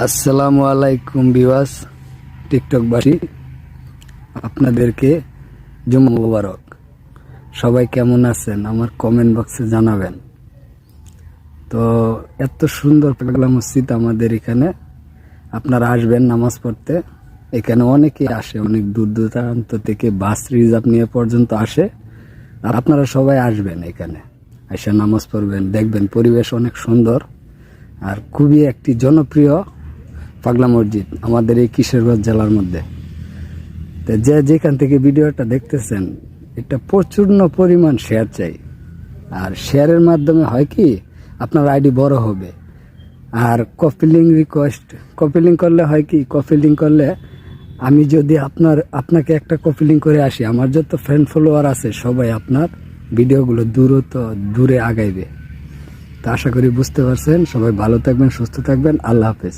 আসসালামু আলাইকুম ভিউয়ার্স, টিকটকবাসী, আপনাদেরকে জুমা মুবারক। সবাই কেমন আছেন আমার কমেন্ট বক্সে জানাবেন। তো এত সুন্দর পাগলা মসজিদ আমাদের এখানে, আপনারা আসবেন নামাজ পড়তে। এখানে অনেকে আসে, অনেক দূর দূরান্ত থেকে বাস রিজার্ভ নিয়ে পর্যন্ত আসে। আর আপনারা সবাই আসবেন এখানে, এসে নামাজ পড়বেন, দেখবেন পরিবেশ অনেক সুন্দর। আর খুবই একটি জনপ্রিয় পাগলা মসজিদ আমাদের এই কিশোরগঞ্জ জেলার মধ্যে। তো যে যেখান থেকে ভিডিওটা দেখতেছেন, এটা প্রচুর পরিমাণ শেয়ার চাই। আর শেয়ারের মাধ্যমে হয় কি, আপনার আইডি বড় হবে। আর copy link request, copy link করলে হয় কি, কপি লিঙ্ক করলে আমি যদি আপনাকে একটা কপি লিঙ্ক করে আসি, আমার যত ফ্রেন্ড ফলোয়ার আছে সবাই আপনার ভিডিওগুলো দূরে আগাইবে। তো আশা করি বুঝতে পারছেন। সবাই ভালো থাকবেন, সুস্থ থাকবেন। আল্লাহ হাফেজ।